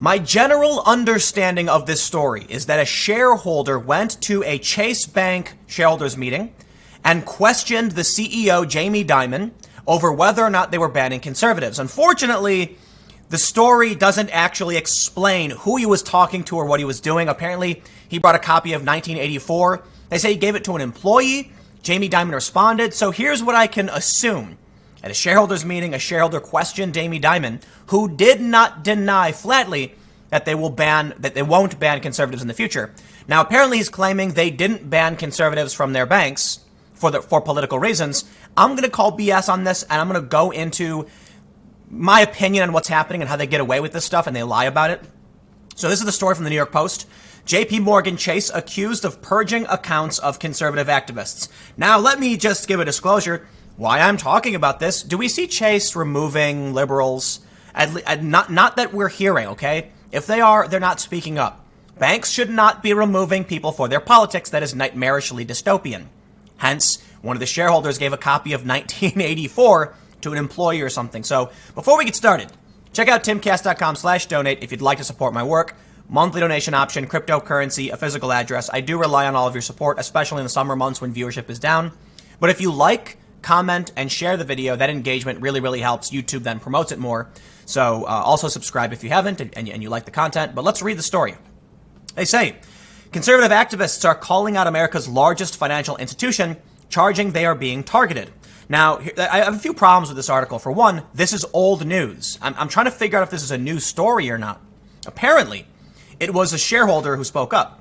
My general understanding of this story is that a shareholder went to a Chase Bank shareholders meeting and questioned the CEO, Jamie Dimon, over whether or not they were banning conservatives. Unfortunately, the story doesn't actually explain who he was talking to or what he was doing. Apparently, he brought a copy of 1984. They say he gave it to an employee. Jamie Dimon responded. So here's what I can assume. At a shareholders meeting, a shareholder questioned Jamie Dimon, who did not deny flatly that they won't ban conservatives in the future. Now, apparently he's claiming they didn't ban conservatives from their banks for political reasons. I'm going to call BS on this, and I'm going to go into my opinion on what's happening and how they get away with this stuff and they lie about it. So this is the story from the New York Post. JP Morgan Chase accused of purging accounts of conservative activists. Now, let me just give a disclosure. Why I'm talking about this, do we see Chase removing liberals? Not that we're hearing, okay? If they are, they're not speaking up. Banks should not be removing people for their politics. That is nightmarishly dystopian. Hence, one of the shareholders gave a copy of 1984 to an employee or something. So before we get started, check out timcast.com/donate if you'd like to support my work. Monthly donation option, cryptocurrency, a physical address. I do rely on all of your support, especially in the summer months when viewership is down. But if you like, comment, and share the video, that engagement really, really helps. YouTube then promotes it more. So also subscribe if you haven't and you like the content. But let's read the story. They say, conservative activists are calling out America's largest financial institution, charging they are being targeted. Now, I have a few problems with this article. For one, this is old news. I'm trying to figure out if this is a new story or not. Apparently, it was a shareholder who spoke up.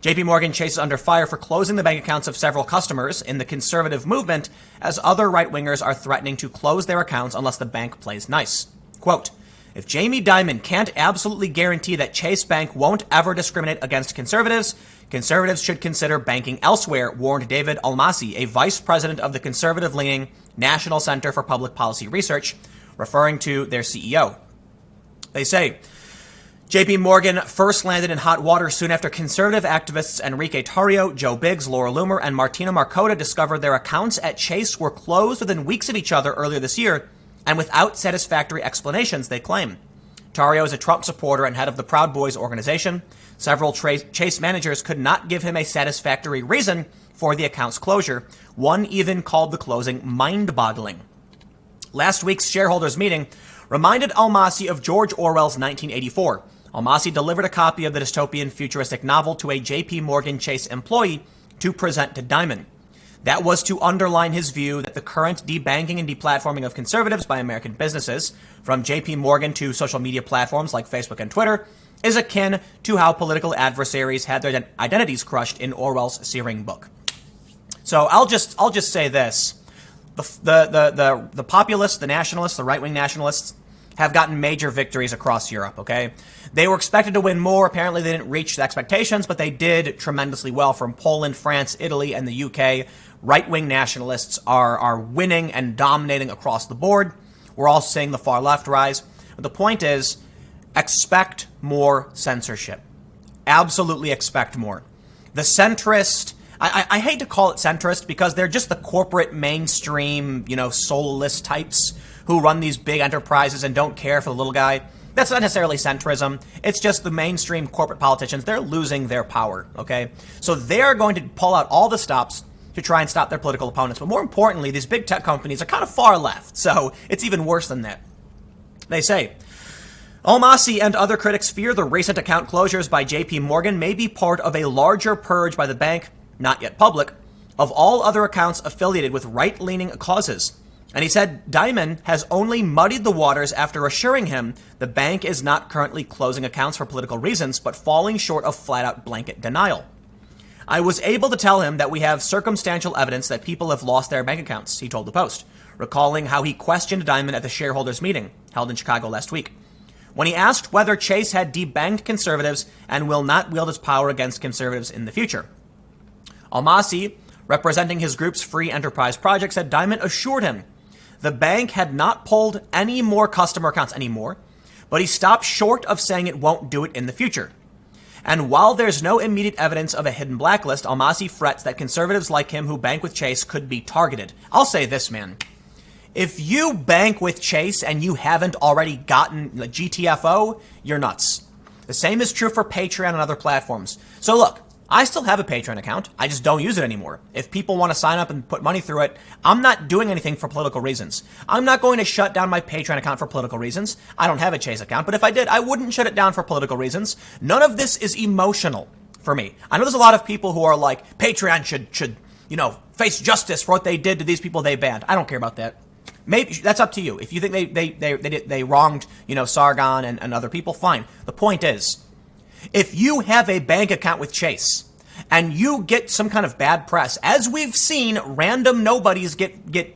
JP Morgan Chase is under fire for closing the bank accounts of several customers in the conservative movement as other right-wingers are threatening to close their accounts unless the bank plays nice. Quote, if Jamie Dimon can't absolutely guarantee that Chase Bank won't ever discriminate against conservatives, conservatives should consider banking elsewhere, warned David Almasi, a vice president of the conservative-leaning National Center for Public Policy Research, referring to their CEO. They say, JP Morgan first landed in hot water soon after conservative activists Enrique Tarrio, Joe Biggs, Laura Loomer, and Martina Marcota discovered their accounts at Chase were closed within weeks of each other earlier this year, and without satisfactory explanations, they claim. Tarrio is a Trump supporter and head of the Proud Boys organization. Several Chase managers could not give him a satisfactory reason for the account's closure. One even called the closing mind-boggling. Last week's shareholders meeting reminded Almasi of George Orwell's 1984. Almasi delivered a copy of the dystopian futuristic novel to a JP Morgan Chase employee to present to Dimon. That was to underline his view that the current debanking and deplatforming of conservatives by American businesses, from JP Morgan to social media platforms like Facebook and Twitter, is akin to how political adversaries had their identities crushed in Orwell's searing book. So I'll just say this. The populists, the nationalists, the right-wing nationalists have gotten major victories across Europe, okay? They were expected to win more. Apparently, they didn't reach the expectations, but they did tremendously well from Poland, France, Italy, and the UK. Right-wing nationalists are winning and dominating across the board. We're all seeing the far left rise. But the point is, expect more censorship. Absolutely expect more. The centrist, I hate to call it centrist because they're just the corporate mainstream, soulless types who run these big enterprises and don't care for the little guy. That's not necessarily centrism. It's just the mainstream corporate politicians. They're losing their power, okay? So they're going to pull out all the stops to try and stop their political opponents. But more importantly, these big tech companies are kind of far left, so it's even worse than that. They say, Almasi and other critics fear the recent account closures by JP Morgan may be part of a larger purge by the bank, not yet public, of all other accounts affiliated with right-leaning causes. And he said Dimon has only muddied the waters after assuring him the bank is not currently closing accounts for political reasons, but falling short of flat-out blanket denial. I was able to tell him that we have circumstantial evidence that people have lost their bank accounts, he told the Post, recalling how he questioned Dimon at the shareholders meeting held in Chicago last week. When he asked whether Chase had debanked conservatives and will not wield its power against conservatives in the future. Almasi, representing his group's Free Enterprise Project, said Dimon assured him the bank had not pulled any more customer accounts anymore, but he stopped short of saying it won't do it in the future. And while there's no immediate evidence of a hidden blacklist, Almasi frets that conservatives like him who bank with Chase could be targeted. I'll say this, man. If you bank with Chase and you haven't already gotten the GTFO, you're nuts. The same is true for Patreon and other platforms. So look, I still have a Patreon account. I just don't use it anymore. If people want to sign up and put money through it, I'm not doing anything for political reasons. I'm not going to shut down my Patreon account for political reasons. I don't have a Chase account, but if I did, I wouldn't shut it down for political reasons. None of this is emotional for me. I know there's a lot of people who are like, Patreon should face justice for what they did to these people they banned. I don't care about that. Maybe that's up to you. If you think they wronged, Sargon and other people, fine. The point is, if you have a bank account with Chase and you get some kind of bad press, as we've seen random nobodies get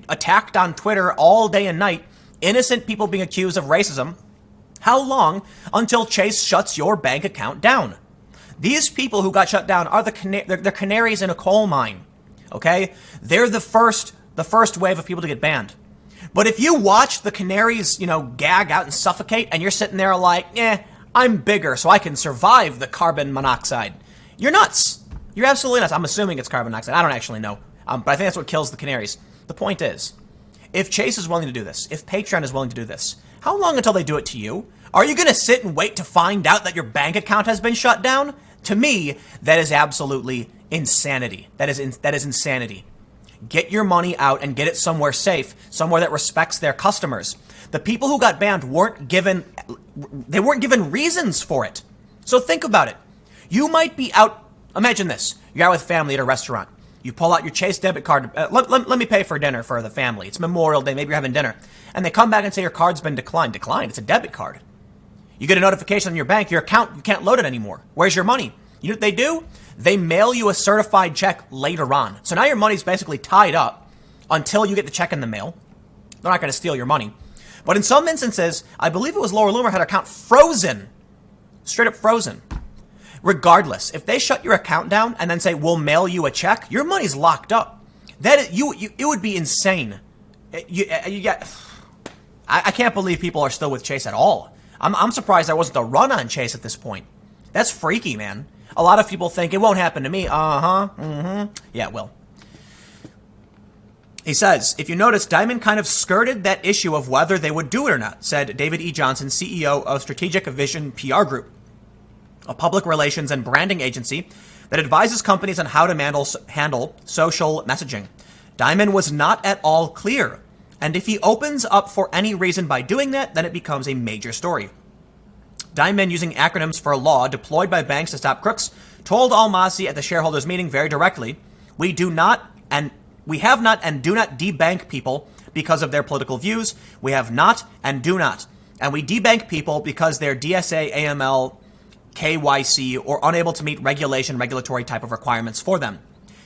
attacked on Twitter all day and night, innocent people being accused of racism, how long until Chase shuts your bank account down? These people who got shut down are they're canaries in a coal mine. Okay? They're the first wave of people to get banned. But if you watch the canaries, gag out and suffocate, and you're sitting there like, I'm bigger, so I can survive the carbon monoxide. You're nuts. You're absolutely nuts. I'm assuming it's carbon monoxide. I don't actually know. But I think that's what kills the canaries. The point is, if Chase is willing to do this, if Patreon is willing to do this, how long until they do it to you? Are you going to sit and wait to find out that your bank account has been shut down? To me, that is absolutely insanity. That is insanity. Get your money out and get it somewhere safe, somewhere that respects their customers. The people who got banned weren't given reasons for it. So think about it. You might be out. Imagine this. You're out with family at a restaurant. You pull out your Chase debit card. Let me pay for dinner for the family. It's Memorial Day. Maybe you're having dinner. And they come back and say your card's been declined. Declined? It's a debit card. You get a notification on your bank. Your account, you can't load it anymore. Where's your money? You know what they do? They mail you a certified check later on. So now your money's basically tied up until you get the check in the mail. They're not going to steal your money. But in some instances, I believe it was Laura Loomer had her account frozen. Straight up frozen. Regardless, if they shut your account down and then say, we'll mail you a check, your money's locked up. It would be insane. I can't believe people are still with Chase at all. I'm surprised there wasn't a run on Chase at this point. That's freaky, man. A lot of people think it won't happen to me. Yeah, it will. He says, if you notice, Diamond kind of skirted that issue of whether they would do it or not, said David E. Johnson, CEO of Strategic Vision PR Group, a public relations and branding agency that advises companies on how to handle social messaging. Diamond was not at all clear. And if he opens up for any reason by doing that, then it becomes a major story. Diamond, using acronyms for a law deployed by banks to stop crooks, told Almasi at the shareholders meeting very directly, we have not and do not debank people because of their political views. We have not and do not. And we debank people because they're DSA, AML, KYC, or unable to meet regulatory type of requirements for them.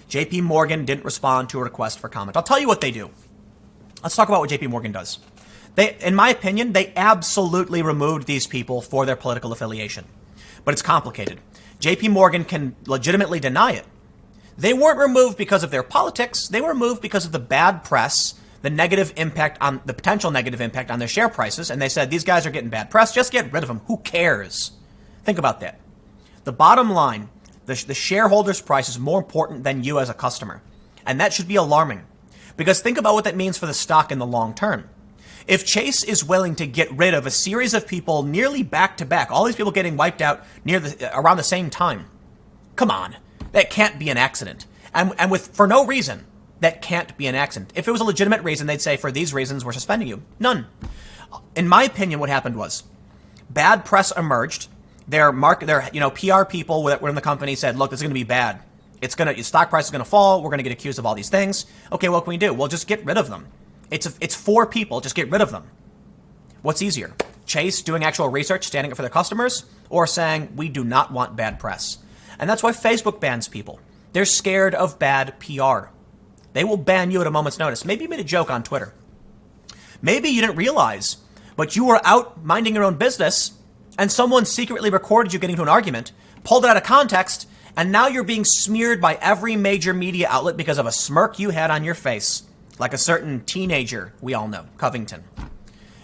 JP Morgan didn't respond to a request for comment. I'll tell you what they do. Let's talk about what JP Morgan does. In my opinion, they absolutely removed these people for their political affiliation. But it's complicated. JP Morgan can legitimately deny it. They weren't removed because of their politics. They were removed because of the bad press, the potential negative impact on their share prices. And they said, these guys are getting bad press. Just get rid of them. Who cares? Think about that. The bottom line, the shareholder's price is more important than you as a customer. And that should be alarming. Because think about what that means for the stock in the long term. If Chase is willing to get rid of a series of people nearly back to back, all these people getting wiped out around the same time, come on, that can't be an accident. And for no reason, that can't be an accident. If it was a legitimate reason, they'd say, for these reasons, we're suspending you. None. In my opinion, what happened was bad press emerged. Their PR people that were in the company said, look, this is going to be bad. Your stock price is going to fall. We're going to get accused of all these things. Okay, what can we do? Well, just get rid of them. It's for people. Just get rid of them. What's easier? Chase doing actual research, standing up for their customers, or saying we do not want bad press? And that's why Facebook bans people. They're scared of bad PR. They will ban you at a moment's notice. Maybe you made a joke on Twitter. Maybe you didn't realize, but you were out minding your own business and someone secretly recorded you getting into an argument, pulled it out of context, and now you're being smeared by every major media outlet because of a smirk you had on your face. Like a certain teenager we all know, Covington.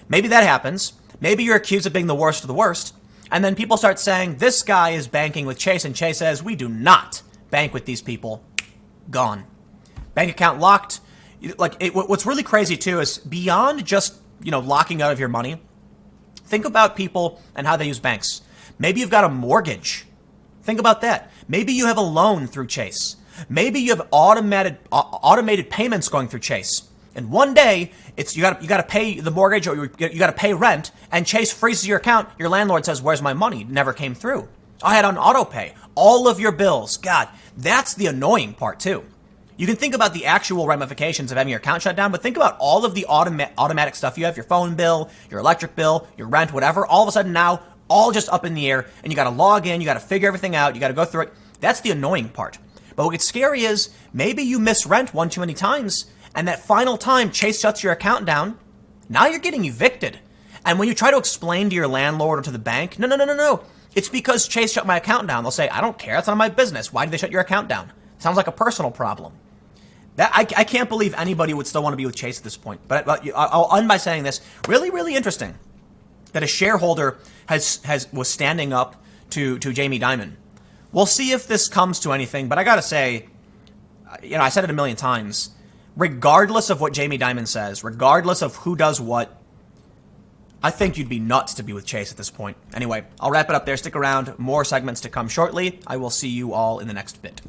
Maybe that happens. Maybe you're accused of being the worst of the worst. And then people start saying, this guy is banking with Chase. And Chase says, we do not bank with these people. Gone. Bank account locked. What's really crazy, too, is beyond just, locking out of your money, think about people and how they use banks. Maybe you've got a mortgage. Think about that. Maybe you have a loan through Chase. Maybe you have automated payments going through Chase. And one day, you got to pay the mortgage or you got to pay rent, and Chase freezes your account. Your landlord says, "Where's my money?" It never came through. I had on auto pay all of your bills. God, that's the annoying part too. You can think about the actual ramifications of having your account shut down, but think about all of the automatic stuff you have, your phone bill, your electric bill, your rent, whatever. All of a sudden now, all just up in the air, and you got to log in, you got to figure everything out, you got to go through it. That's the annoying part. But what gets scary is maybe you miss rent one too many times, and that final time Chase shuts your account down, now you're getting evicted. And when you try to explain to your landlord or to the bank, no. It's because Chase shut my account down. They'll say, "I don't care. It's none of my business. Why did they shut your account down?" Sounds like a personal problem. I can't believe anybody would still want to be with Chase at this point. But I'll end by saying this. Really, really interesting that a shareholder was standing up to Jamie Dimon. We'll see if this comes to anything. But I got to say, I said it a million times. Regardless of what Jamie Dimon says, regardless of who does what, I think you'd be nuts to be with Chase at this point. Anyway, I'll wrap it up there. Stick around. More segments to come shortly. I will see you all in the next bit.